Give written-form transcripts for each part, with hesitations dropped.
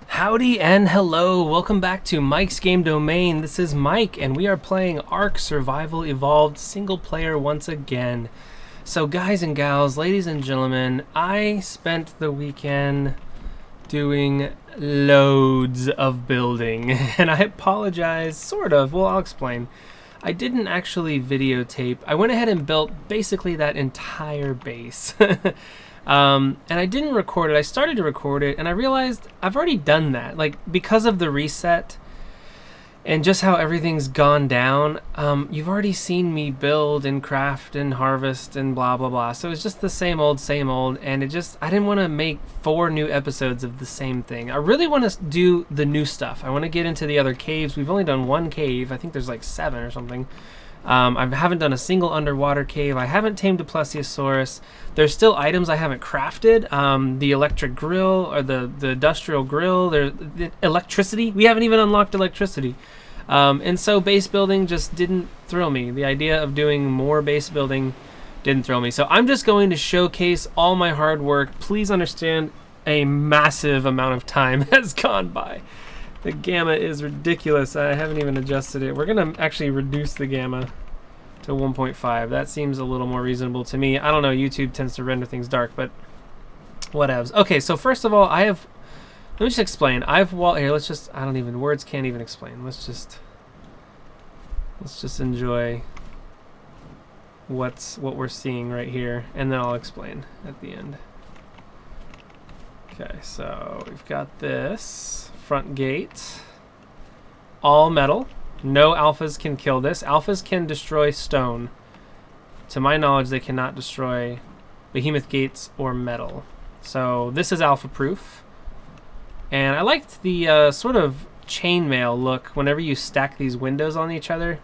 Howdy and hello, welcome back to Mike's Game Domain. This is Mike and we are playing Ark Survival Evolved single player once again. So guys and gals, ladies and gentlemen, I spent the weekend doing loads of building and I apologize, sort of, well I'll explain. I didn't actually videotape. I went ahead and built basically that entire base. And I didn't record it. I started to record it and I realized I've already done that. Like, because of the reset and just how everything's gone down, you've already seen me build and craft and harvest and blah, blah, blah. So it's just the same old, and I didn't want to make 4 new episodes of the same thing. I really want to do the new stuff. I want to get into the other caves. We've only done 1 cave. I think there's like 7 or something. I haven't done a single underwater cave. I haven't tamed a plesiosaurus. There's still items I haven't crafted. The electric grill, or the industrial grill. The electricity. We haven't even unlocked electricity. And so base building just didn't thrill me. The idea of doing more base building didn't thrill me. So I'm just going to showcase all my hard work. Please understand, a massive amount of time has gone by. The gamma is ridiculous. I haven't even adjusted it. We're going to actually reduce the gamma to 1.5. That seems a little more reasonable to me. I don't know, YouTube tends to render things dark, but whatevs. Okay, so first of all, let me just explain. Here, let's just, words can't even explain. Let's just enjoy what we're seeing right here, and then I'll explain at the end. Okay, so we've got this front gate, all metal. No alphas can kill this. Alphas can destroy stone. To my knowledge, they cannot destroy behemoth gates or metal. So this is alpha proof. And I liked the sort of chainmail look whenever you stack these windows on each other.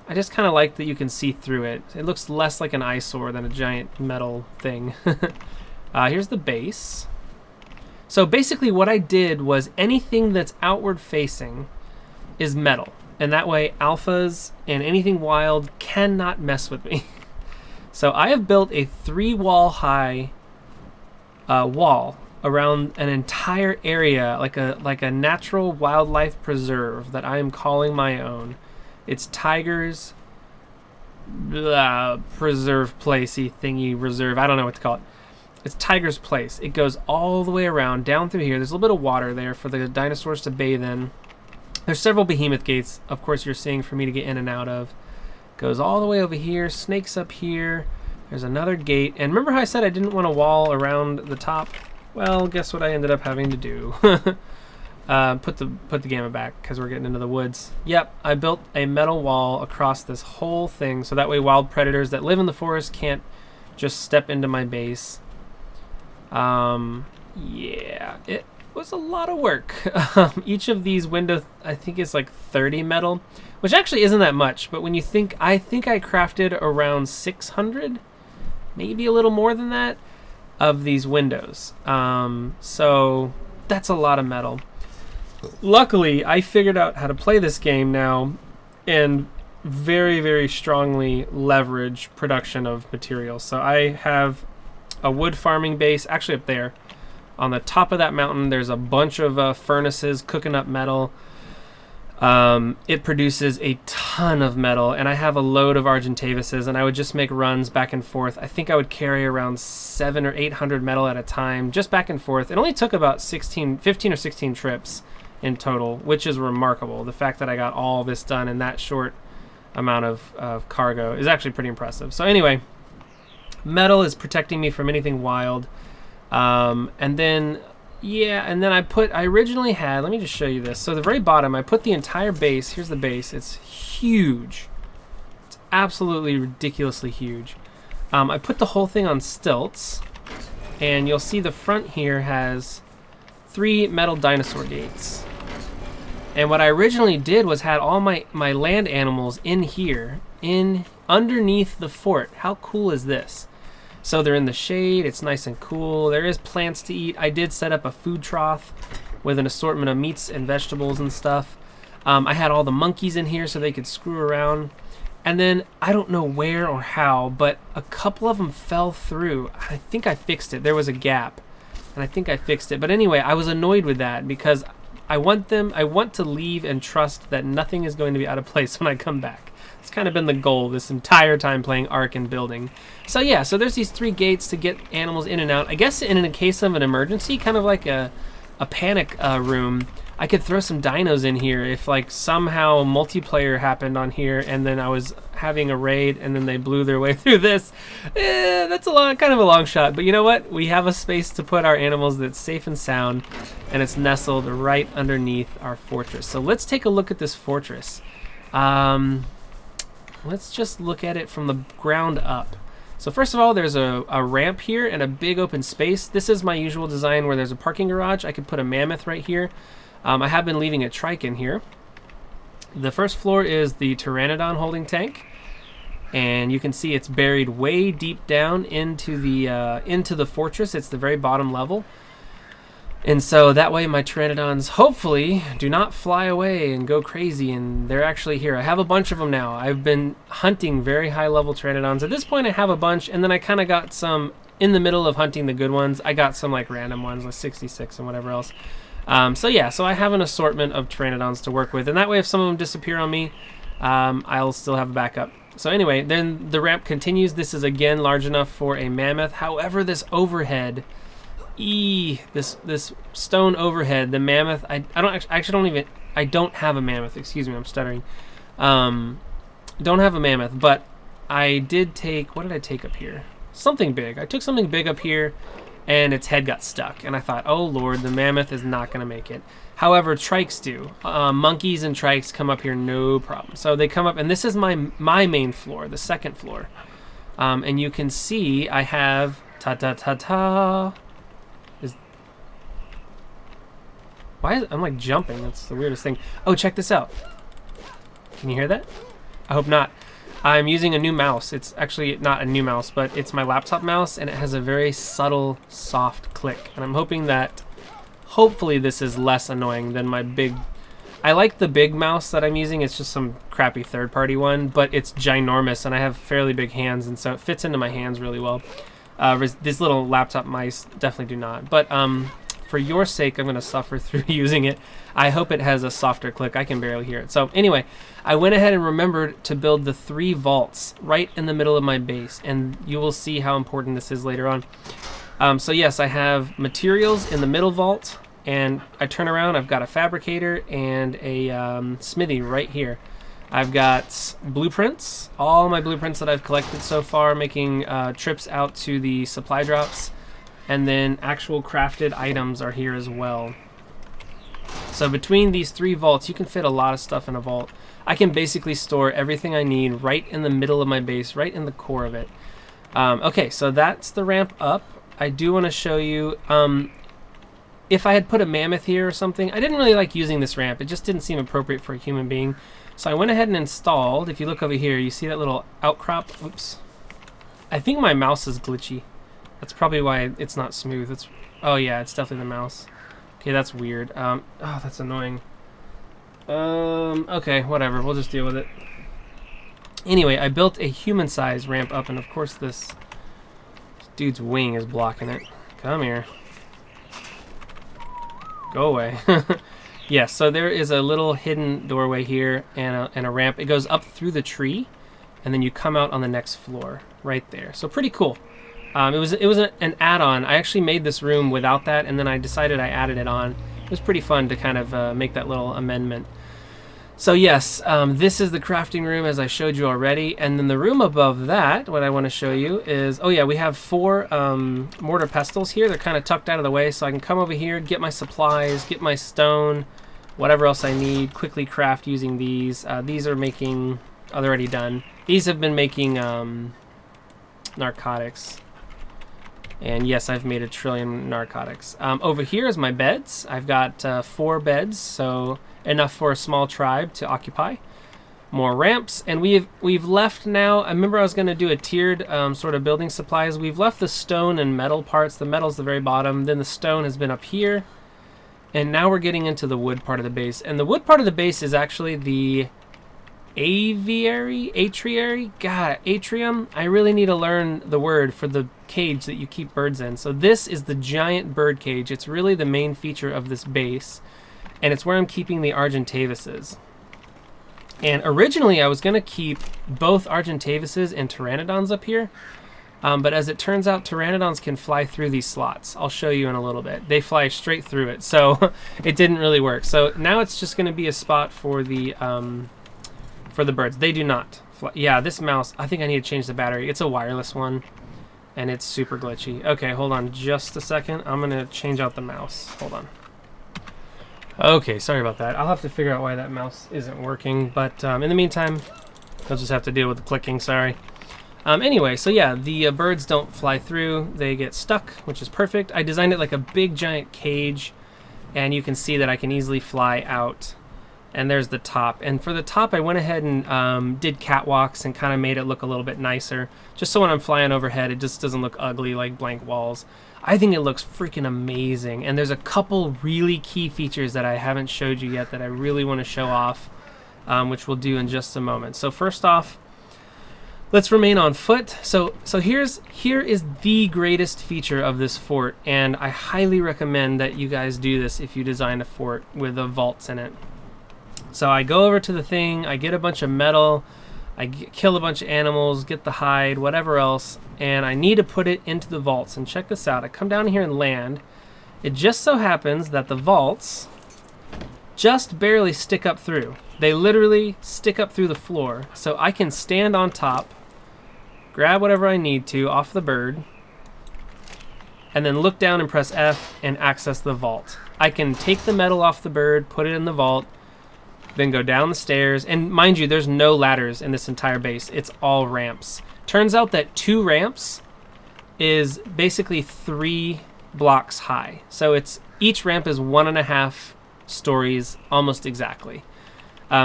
I just kind of like that you can see through it. It looks less like an eyesore than a giant metal thing. Here's the base. So basically what I did was anything that's outward facing is metal. And that way alphas and anything wild cannot mess with me. So I have built a 3-wall high wall around an entire area, like a natural wildlife preserve that I am calling my own. It's Tiger's preserve placey thingy reserve. I don't know what to call it. It's Tiger's Place. It goes all the way around, down through here. There's a little bit of water there for the dinosaurs to bathe in. There's several behemoth gates, of course, you're seeing for me to get in and out of. Goes all the way over here, snakes up here. There's another gate. And remember how I said I didn't want a wall around the top? Well, guess what I ended up having to do? Put the gamma back because we're getting into the woods. Yep, I built a metal wall across this whole thing so that way wild predators that live in the forest can't just step into my base. Yeah, it was a lot of work. Each of these windows, I think, is like 30 metal, which actually isn't that much, but when you think, I think I crafted around 600, maybe a little more than that, of these windows. So that's a lot of metal. Luckily, I figured out how to play this game now and very, very strongly leverage production of materials. So I have a wood farming base, actually up there. On the top of that mountain, there's a bunch of furnaces cooking up metal. It produces a ton of metal, and I have a load of Argentavises, and I would just make runs back and forth. I think I would carry around 700 or 800 metal at a time, just back and forth. It only took about 15 or 16 trips in total, which is remarkable. The fact that I got all this done in that short amount of cargo is actually pretty impressive. So anyway, metal is protecting me from anything wild. And then I originally had, let me just show you this. So the very bottom, I put the entire base. Here's the base. It's huge. It's absolutely ridiculously huge. I put the whole thing on stilts, and you'll see the front here has 3 metal dinosaur gates. And what I originally did was had all my land animals in here, underneath the fort. How cool is this? So they're in the shade, it's nice and cool. There is plants to eat. I did set up a food trough with an assortment of meats and vegetables and stuff. I had all the monkeys in here so they could screw around. And then, I don't know where or how, but a couple of them fell through. I think I fixed it. There was a gap. and I think I fixed it. But anyway, I was annoyed with that because I want to leave and trust that nothing is going to be out of place when I come back. It's kind of been the goal this entire time playing Ark and building. So yeah, so there's these 3 gates to get animals in and out. I guess in a case of an emergency, kind of like a panic room, I could throw some dinos in here if like somehow multiplayer happened on here and then I was having a raid and then they blew their way through this. That's kind of a long shot, but you know what? We have a space to put our animals that's safe and sound, and it's nestled right underneath our fortress. So let's take a look at this fortress. Let's just look at it from the ground up. So first of all, there's a ramp here and a big open space. This is my usual design where there's a parking garage. I could put a mammoth right here. I have been leaving a trike in here. The first floor is the Pteranodon holding tank, and you can see it's buried way deep down into the fortress. It's the very bottom level. And so that way my Pteranodons hopefully do not fly away and go crazy, and they're actually here. I have a bunch of them now. I've been hunting very high level Pteranodons. At this point I have a bunch, and then I kind of got some in the middle of hunting the good ones. I got some like random ones like 66 and whatever else. So yeah, so I have an assortment of Pteranodons to work with, and that way if some of them disappear on me, I'll still have a backup. So anyway, then the ramp continues. This is again large enough for a mammoth. However, this overhead, this stone overhead, the mammoth, I don't have a mammoth, excuse me, I'm stuttering. Don't have a mammoth, but I did take, what did I take up here? Something big. I took something big up here, and its head got stuck, and I thought, oh lord, the mammoth is not going to make it. However, trikes do. Monkeys and trikes come up here no problem. So they come up, and this is my main floor, the second floor. And you can see I have I'm like jumping? That's the weirdest thing. Oh, check this out. Can you hear that? I hope not. I'm using a new mouse. It's actually not a new mouse, but it's my laptop mouse, and it has a very subtle, soft click. And I'm hoping that, hopefully this is less annoying than my big... I like the big mouse that I'm using. It's just some crappy third-party one, but it's ginormous, and I have fairly big hands, and so it fits into my hands really well. These little laptop mice definitely do not. But for your sake, I'm going to suffer through using it. I hope it has a softer click. I can barely hear it. So anyway, I went ahead and remembered to build the 3 vaults right in the middle of my base, and you will see how important this is later on. So yes, I have materials in the middle vault, and I turn around, I've got a fabricator and a smithy right here. I've got blueprints, all my blueprints that I've collected so far, making trips out to the supply drops. And then actual crafted items are here as well. So between these 3 vaults, you can fit a lot of stuff in a vault. I can basically store everything I need right in the middle of my base, right in the core of it. Okay, so that's the ramp up. I do want to show you, if I had put a mammoth here or something, I didn't really like using this ramp. It just didn't seem appropriate for a human being. So I went ahead and installed, if you look over here, you see that little outcrop? Oops. I think my mouse is glitchy. That's probably why it's not smooth. Oh yeah, it's definitely the mouse. Okay, that's weird. Oh, that's annoying. Okay, whatever. We'll just deal with it. Anyway, I built a human-sized ramp up, and of course this dude's wing is blocking it. Come here. Go away. Yes, so there is a little hidden doorway here and a ramp. It goes up through the tree, and then you come out on the next floor right there. So pretty cool. It was an add-on. I actually made this room without that, and then I decided I added it on. It was pretty fun to kind of make that little amendment. So yes, this is the crafting room as I showed you already, and then the room above that, what I want to show you is, oh yeah, we have 4 mortar pestles here. They're kind of tucked out of the way, so I can come over here, get my supplies, get my stone, whatever else I need, quickly craft using these. These are making, oh, they're already done. These have been making narcotics. And yes, I've made 1 trillion narcotics. Over here is my beds. I've got 4 beds, so enough for a small tribe to occupy. More ramps, and we've left now. I remember I was going to do a tiered sort of building supplies. We've left the stone and metal parts. The metal's the very bottom. Then the stone has been up here, and now we're getting into the wood part of the base. And the wood part of the base is actually the atriary, God, atrium. I really need to learn the word for the cage that you keep birds in. So this is the giant bird cage. It's really the main feature of this base, and it's where I'm keeping the Argentavises. And originally I was going to keep both Argentavises and Pteranodons up here, but as it turns out, Pteranodons can fly through these slots. I'll show you in a little bit. They fly straight through it, so it didn't really work. So now it's just going to be a spot for the birds. They do not fly. Yeah, this mouse, I think I need to change the battery. It's a wireless one, and it's super glitchy. Okay, hold on just a second. I'm going to change out the mouse. Hold on. Okay, sorry about that. I'll have to figure out why that mouse isn't working, but in the meantime, I'll just have to deal with the clicking, sorry. Anyway, so yeah, the birds don't fly through. They get stuck, which is perfect. I designed it like a big giant cage, and you can see that I can easily fly out. And there's the top. And for the top, I went ahead and did catwalks and kind of made it look a little bit nicer, just so when I'm flying overhead, it just doesn't look ugly like blank walls. I think it looks freaking amazing, and there's a couple really key features that I haven't showed you yet that I really want to show off, which we'll do in just a moment. So first off, let's remain on foot. So here is the greatest feature of this fort, and I highly recommend that you guys do this if you design a fort with vaults in it. So I go over to the thing, I get a bunch of metal, I kill a bunch of animals, get the hide, whatever else, and I need to put it into the vaults. And check this out. I come down here and land. It just so happens that the vaults just barely stick up through. They literally stick up through the floor. So I can stand on top, grab whatever I need to off the bird, and then look down and press F and access the vault. I can take the metal off the bird, put it in the vault, then go down the stairs, and mind you, there's no ladders in this entire base. It's all ramps. Turns out that 2 ramps is basically 3 blocks high. So each ramp is 1.5 stories, almost exactly.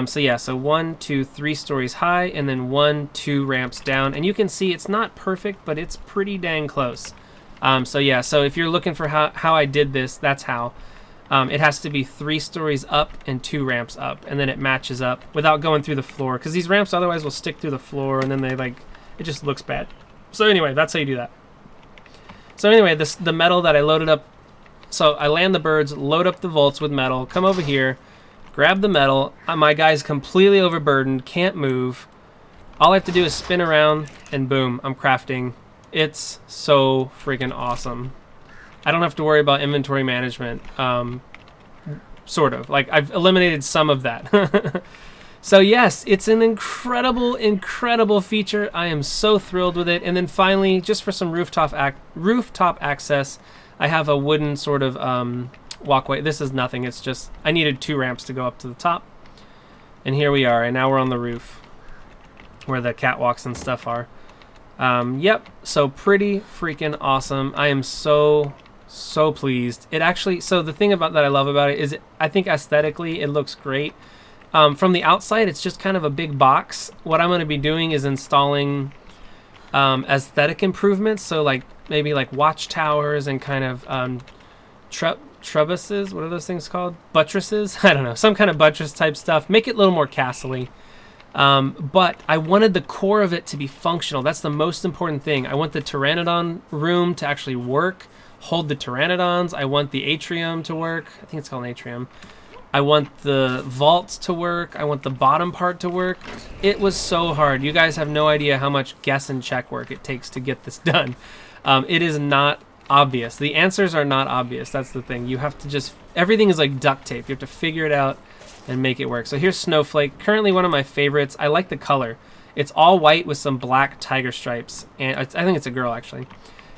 So yeah, so 1, 2, 3 stories high, and then 1, 2 ramps down. And you can see it's not perfect, but it's pretty dang close. So yeah, so if you're looking for how I did this, that's how. It has to be 3 stories up and 2 ramps up, and then it matches up without going through the floor, because these ramps otherwise will stick through the floor, and then it just looks bad. So anyway, that's how you do that. So anyway, the metal that I loaded up, so I land the birds, load up the vaults with metal, come over here, grab the metal. My guy's completely overburdened, can't move. All I have to do is spin around, and boom, I'm crafting. It's so freaking awesome. I don't have to worry about inventory management, sort of. Like, I've eliminated some of that. So yes, it's an incredible, incredible feature. I am so thrilled with it. And then finally, just for some rooftop access, I have a wooden sort of walkway. This is nothing. It's just, I needed 2 ramps to go up to the top. And here we are. And now we're on the roof where the catwalks and stuff are. Yep, so pretty freaking awesome. I am so pleased. It actually, so the thing about that I love about it is I think aesthetically it looks great. From the outside, it's just kind of a big box. What I'm going to be doing is installing aesthetic improvements. So like maybe like watchtowers and kind of trebuses. What are those things called? Buttresses? I don't know. Some kind of buttress type stuff. Make it a little more castle-y. But I wanted the core of it to be functional. That's the most important thing. I want the Pteranodon room to actually work, hold the Pteranodons. I want the atrium to work. I think it's called an atrium. I want the vaults to work. I want the bottom part to work. It was so hard. You guys have no idea how much guess and check work it takes to get this done. It is not obvious. The answers are not obvious. That's the thing. You have to just, everything is like duct tape. You have to figure it out and make it work. So here's Snowflake, currently one of my favorites. I like the color. It's all white with some black tiger stripes, and I think it's a girl actually.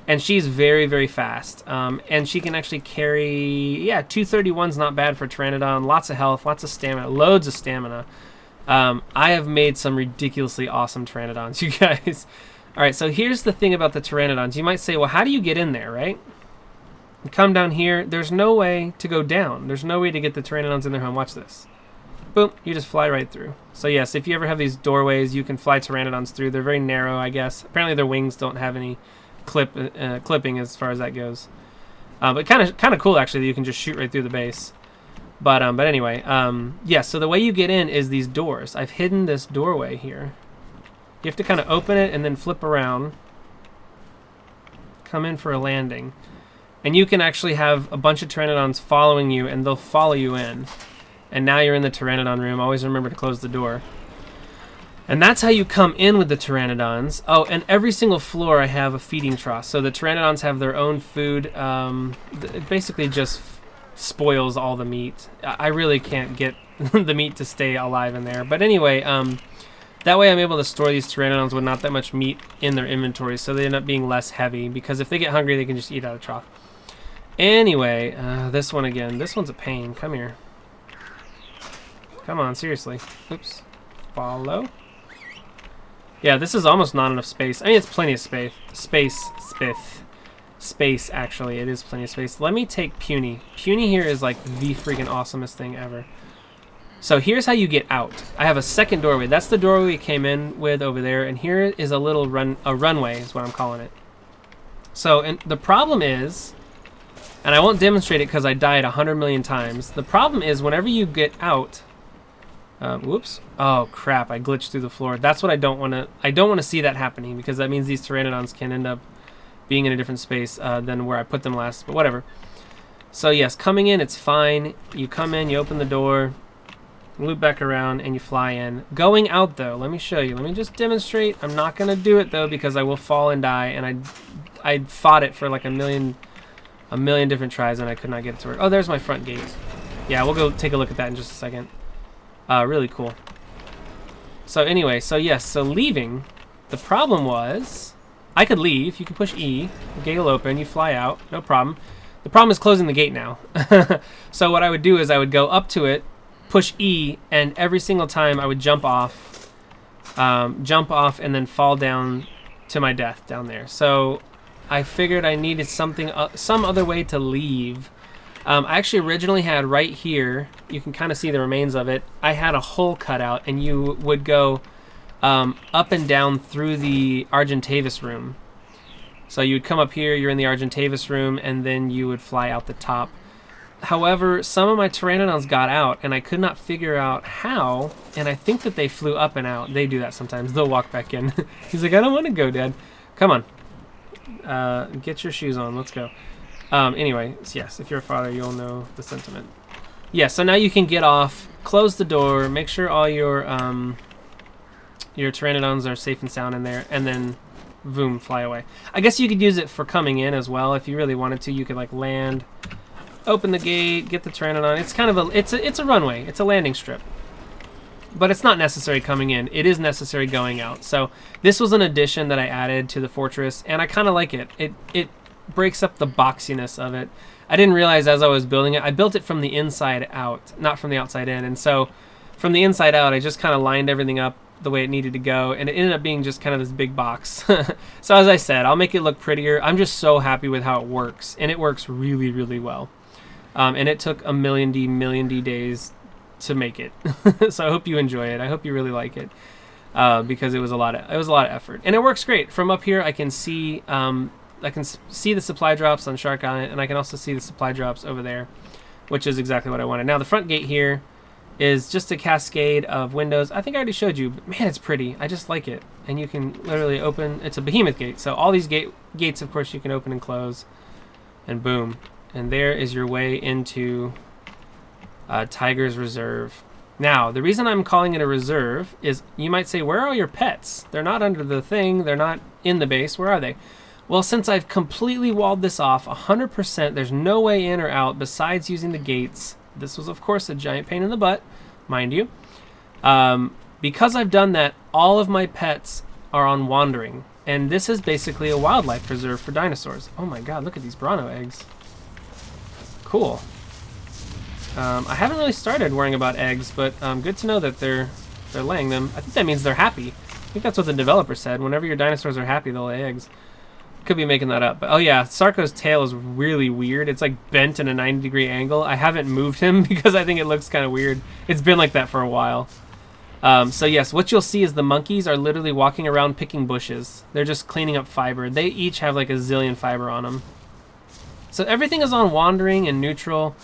And she's very, very fast. And she can actually carry, yeah, 231's not bad for Pteranodon. Lots of health, lots of stamina, loads of stamina. I have made some ridiculously awesome Pteranodons, you guys. All right, so here's the thing about the Pteranodons. You might say, well, how do you get in there, right? You come down here. There's no way to go down. There's no way to get the Pteranodons in their home. Watch this. Boom, you just fly right through. So yes, if you ever have these doorways, you can fly Pteranodons through. They're very narrow, I guess. Apparently their wings don't have any clipping as far as that goes. But kind of cool actually that you can just shoot right through the base. But anyway, yeah, so the way you get in is these doors. I've hidden this doorway here. You have to kind of open it and then flip around. Come in for a landing. And you can actually have a bunch of Pteranodons following you, and they'll follow you in. And now you're in the Pteranodon room. Always remember to close the door. And that's how you come in with the Pteranodons. Oh, and every single floor I have a feeding trough. So the Pteranodons have their own food. It basically just spoils all the meat. I really can't get the meat to stay alive in there. But anyway, that way I'm able to store these Pteranodons with not that much meat in their inventory, so they end up being less heavy, because if they get hungry, they can just eat out of trough. Anyway, this one again. This one's a pain. Come here. Come on, seriously. Oops. Follow. Yeah, this is almost not enough space. I mean, it's plenty of space. Space, actually. It is plenty of space. Let me take Puny. Puny here is like the freaking awesomest thing ever. So here's how you get out. I have a second doorway. That's the doorway we came in with over there, and here is a little runway is what I'm calling it. So, and the problem is, and I won't demonstrate it because I died 100 million times. The problem is whenever you get out, whoops. Oh crap! I glitched through the floor. That's what I don't want to. I don't want to see that happening, because that means these Pteranodons can end up being in a different space than where I put them last. But whatever. So yes, coming in, it's fine. You come in, you open the door, loop back around, and you fly in. Going out though, let me show you. Let me just demonstrate. I'm not gonna do it though, because I will fall and die. And I fought it for like a million different tries, and I could not get it to work. Oh, there's my front gate. Yeah, we'll go take a look at that in just a second. Really cool. So anyway, so yes, so leaving, the problem was, I could leave, you can push E, the gate will open, you fly out, no problem. The problem is closing the gate now. So what I would do is I would go up to it, push E, and every single time I would jump off, and then fall down to my death down there. So I figured I needed something, some other way to leave. I actually originally had right here, you can kind of see the remains of it, I had a hole cut out, and you would go up and down through the Argentavis room. So you would come up here, you're in the Argentavis room, and then you would fly out the top. However, some of my Pteranodons got out, and I could not figure out how, and I think that they flew up and out. They do that sometimes. They'll walk back in. He's like, I don't want to go, Dad. Come on. Get your shoes on. Let's go. Anyway, yes, if you're a father, you'll know the sentiment. Yeah, so now you can get off, close the door, make sure all your Pteranodons are safe and sound in there, and then, boom, fly away. I guess you could use it for coming in as well. If you really wanted to, you could like land, open the gate, get the Pteranodon. It's kind of it's a runway. It's a landing strip. But it's not necessary coming in. It is necessary going out. So this was an addition that I added to the fortress, and I kind of like it. It breaks up the boxiness of it. I didn't realize as I was building it, I built it from the inside out, not from the outside in. And so from the inside out, I just kind of lined everything up the way it needed to go, and it ended up being just kind of this big box. So as I said, I'll make it look prettier. I'm just so happy with how it works, and it works really, really well. And it took a million D days to make it. So I hope you enjoy it. I hope you really like it, because it was a lot of effort, and it works great. From up here, I can see the supply drops on Shark Island, and I can also see the supply drops over there, which is exactly what I wanted. Now the front gate here is just a cascade of windows. I think I already showed you, but man, it's pretty. I just like it. And you can literally open, it's a behemoth gate. So all these gates, of course, you can open and close, and boom. And there is your way into Tiger's Reserve. Now, the reason I'm calling it a reserve is, you might say, where are all your pets? They're not under the thing. They're not in the base. Where are they? Well, since I've completely walled this off 100%, there's no way in or out besides using the gates. This was, of course, a giant pain in the butt, mind you. Because I've done that, all of my pets are on wandering. And this is basically a wildlife preserve for dinosaurs. Oh my god, look at these Bronto eggs. Cool. I haven't really started worrying about eggs, but good to know that they're laying them. I think that means they're happy. I think that's what the developer said. Whenever your dinosaurs are happy, they'll lay eggs. Could be making that up, but oh yeah, Sarko's tail is really weird. It's like bent in a 90-degree angle. I haven't moved him because I think it looks kind of weird. It's been like that for a while. So yes, what you'll see is the monkeys are literally walking around picking bushes. They're just cleaning up fiber. They each have like a zillion fiber on them. So everything is on wandering and neutral.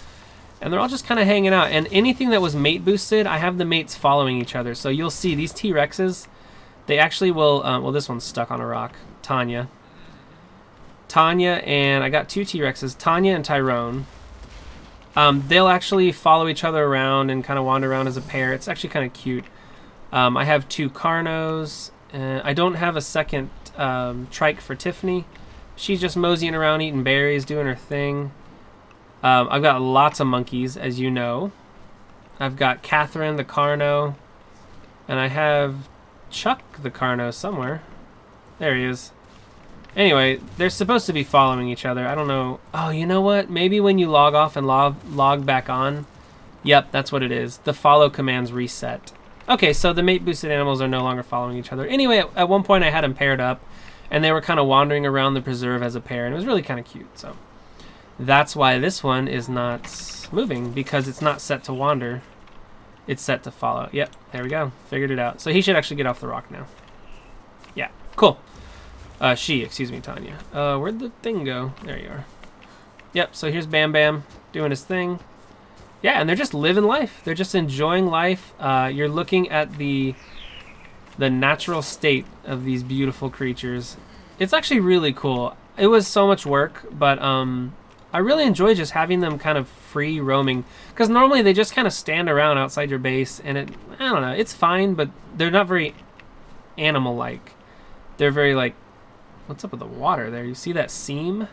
And they're all just kind of hanging out. And anything that was mate boosted, I have the mates following each other. So you'll see these T-Rexes, they actually will, well, this one's stuck on a rock. Tanya, and I got 2 T-Rexes, Tanya and Tyrone. They'll actually follow each other around and kind of wander around as a pair. It's actually kind of cute. I have 2 Carnos. I don't have a second trike for Tiffany. She's just moseying around eating berries, doing her thing. I've got lots of monkeys, as you know. I've got Catherine the Carno, and I have Chuck the Carno somewhere. There he is. Anyway, they're supposed to be following each other. I don't know. Oh, you know what? Maybe when you log off and log back on. Yep, that's what it is. The follow commands reset. Okay, so the mate boosted animals are no longer following each other. Anyway, at one point I had them paired up, and they were kind of wandering around the preserve as a pair, and it was really kind of cute. So that's why this one is not moving, because it's not set to wander. It's set to follow. Yep, there we go. Figured it out. So he should actually get off the rock now. Yeah, cool. Excuse me, Tanya. Where'd the thing go? There you are. Yep, so here's Bam Bam doing his thing. Yeah, and they're just living life. They're just enjoying life. You're looking at the natural state of these beautiful creatures. It's actually really cool. It was so much work, but I really enjoy just having them kind of free roaming, because normally they just kind of stand around outside your base, and I don't know, it's fine, but they're not very animal-like. They're very like, what's up with the water there? You see that seam?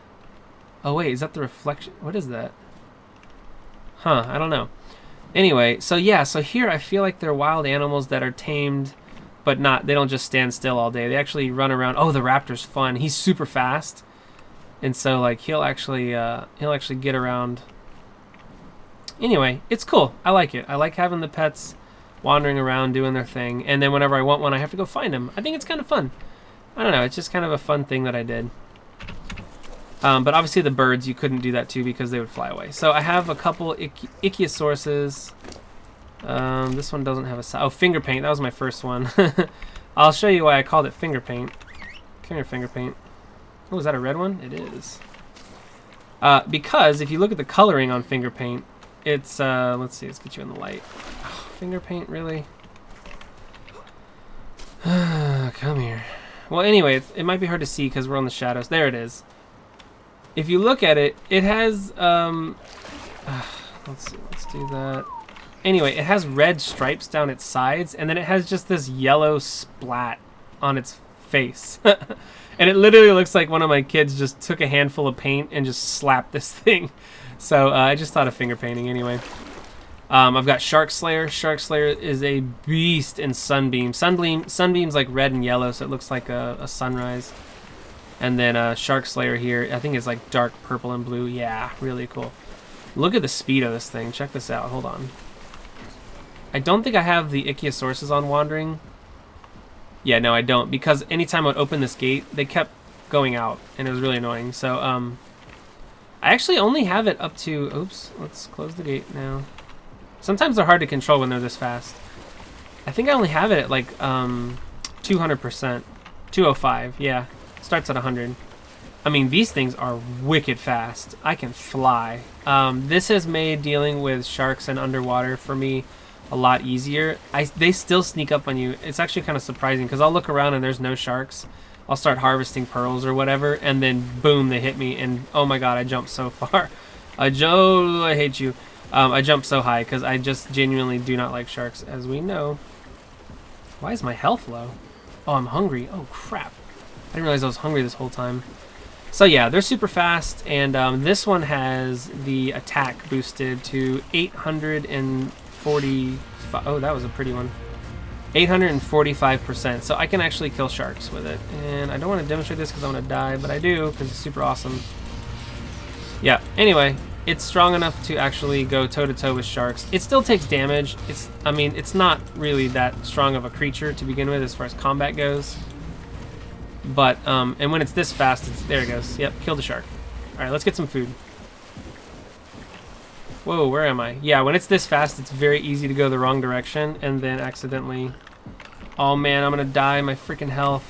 Oh wait, is that the reflection? What is that? Huh, I don't know. Anyway, so yeah, so here I feel like they're wild animals that are tamed, but not, they don't just stand still all day. They actually run around. Oh, the raptor's fun. He's super fast. And so like he'll actually get around. Anyway, it's cool. I like it. I like having the pets wandering around doing their thing, and then whenever I want one, I have to go find them. I think it's kind of fun. I don't know, it's just kind of a fun thing that I did. But obviously the birds, you couldn't do that too because they would fly away. So I have a couple ichthyosaurus. This one doesn't have a finger paint. That was my first one. I'll show you why I called it finger paint. Come here, finger paint. Oh, is that a red one? It is. Because if you look at the coloring on finger paint, it's let's see, let's get you in the light. Oh, finger paint, really? Come here. Well, anyway, it might be hard to see because we're on the shadows. There it is. If you look at it, it has let's see, let's do that. Anyway, it has red stripes down its sides, and then it has just this yellow splat on its face. And it literally looks like one of my kids just took a handful of paint and just slapped this thing. So I just thought of finger painting anyway. I've got Shark Slayer. Shark Slayer is a beast in Sunbeam. Sunbeam's like red and yellow, so it looks like a sunrise. And then Shark Slayer here, I think it's like dark purple and blue. Yeah, really cool. Look at the speed of this thing. Check this out. Hold on. I don't think I have the ichthyosaurus on wandering. Yeah, no, I don't, because anytime I would open this gate, they kept going out, and it was really annoying. So, I actually only have it up to... Oops, let's close the gate now. Sometimes they're hard to control when they're this fast. I think I only have it at, like, 200%. 205, yeah. Starts at 100. I mean, these things are wicked fast. I can fly. This has made dealing with sharks and underwater for me a lot easier. They still sneak up on you. It's actually kind of surprising because I'll look around and there's no sharks. I'll start harvesting pearls or whatever, and then boom, they hit me, and oh my god, I jumped so far. I hate you. I jumped so high because I just genuinely do not like sharks, as we know. Why is my health low? Oh, I'm hungry. Oh crap. I didn't realize I was hungry this whole time. So yeah, they're super fast, and this one has the attack boosted to 845. Oh, that was a pretty one. 845%. So I can actually kill sharks with it. And I don't want to demonstrate this because I'm going to die, but I do because it's super awesome. Yeah, anyway, it's strong enough to actually go toe-to-toe with sharks. It still takes damage. I mean, it's not really that strong of a creature to begin with as far as combat goes. But, and when it's this fast, there it goes. Yep, kill the shark. Alright, let's get some food. Whoa, where am I? Yeah, when it's this fast, it's very easy to go the wrong direction and then accidentally... Oh man, I'm gonna die, my freaking health.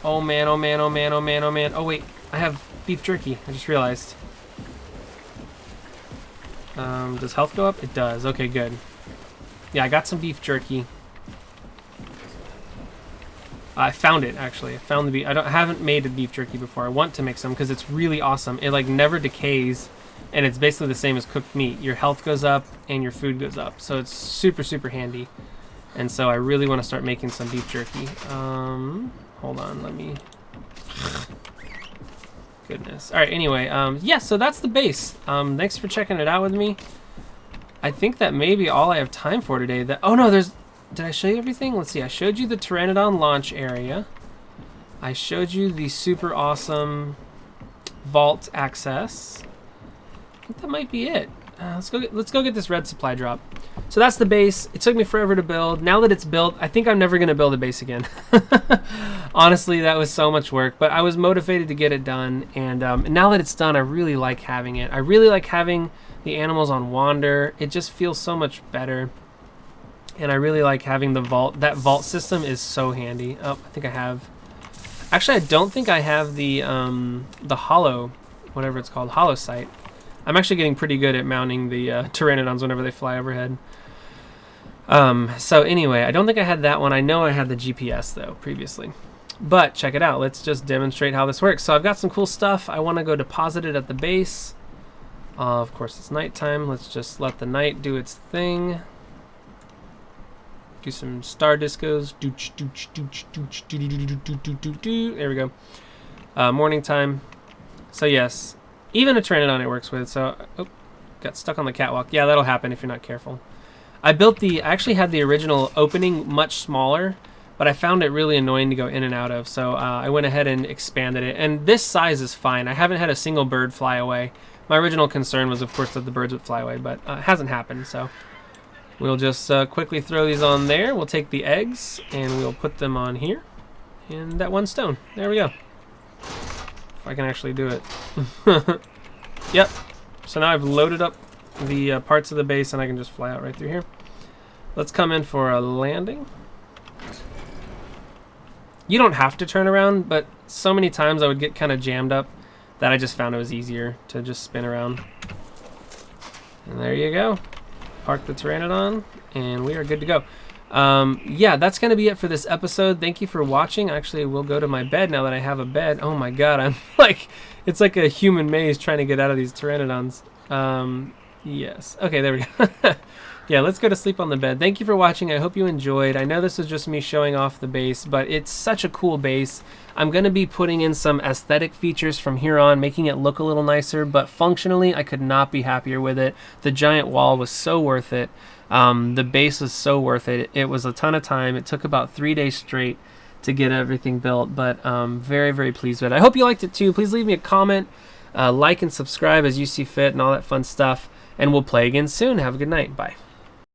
Oh man, oh man, oh man, oh man, oh man. Oh wait, I have beef jerky, I just realized. Does health go up? It does. Okay, good. Yeah, I got some beef jerky. I found it, actually. I found the beef. I haven't made a beef jerky before. I want to make some because it's really awesome. It like never decays, and it's basically the same as cooked meat. Your health goes up and your food goes up, so it's super, super handy. And so I really want to start making some beef jerky. Hold on, let me... Goodness. All right, anyway, yeah, so that's the base. Thanks for checking it out with me. I think that may be all I have time for today. Oh, no, there's... Did I show you everything? Let's see. I showed you the Pteranodon launch area. I showed you the super awesome vault access. I think that might be it. Let's go get this red supply drop. So that's the base. It took me forever to build. Now that it's built, I think I'm never going to build a base again. Honestly, that was so much work, but I was motivated to get it done. And now that it's done, I really like having it. I really like having the animals on wander. It just feels so much better. And I really like having the vault. That vault system is so handy. Oh, I think I have... Actually, I don't think I have the hollow, whatever it's called, hollow sight. I'm actually getting pretty good at mounting the Pteranodons whenever they fly overhead. So anyway, I don't think I had that one. I know I had the GPS, though, previously. But check it out. Let's just demonstrate how this works. So I've got some cool stuff. I want to go deposit it at the base. Of course, it's nighttime. Let's just let the night do its thing. Do some star discos. There we go. Morning time. So yes, even a Pteranodon it works with. So, oh, got stuck on the catwalk. Yeah, that'll happen if you're not careful. I actually had the original opening much smaller, but I found it really annoying to go in and out of. So I went ahead and expanded it. And this size is fine. I haven't had a single bird fly away. My original concern was, of course, that the birds would fly away, but it hasn't happened. So we'll just quickly throw these on there. We'll take the eggs and we'll put them on here. And that one stone. There we go. If I can actually do it. Yep. So now I've loaded up the parts of the base and I can just fly out right through here. Let's come in for a landing. You don't have to turn around, but so many times I would get kind of jammed up that I just found it was easier to just spin around. And there you go. Park the Pteranodon, and we are good to go. Yeah, that's going to be it for this episode. Thank you for watching. Actually, we'll go to my bed now that I have a bed. Oh my god, I'm like, it's like a human maze trying to get out of these Pteranodons. Yes. Okay, there we go. Yeah, let's go to sleep on the bed. Thank you for watching. I hope you enjoyed. I know this is just me showing off the base, but it's such a cool base. I'm going to be putting in some aesthetic features from here on, making it look a little nicer, but functionally, I could not be happier with it. The giant wall was so worth it. The base was so worth it. It was a ton of time. It took about 3 days straight to get everything built, but very, very pleased with it. I hope you liked it too. Please leave me a comment, like and subscribe as you see fit and all that fun stuff, and we'll play again soon. Have a good night. Bye.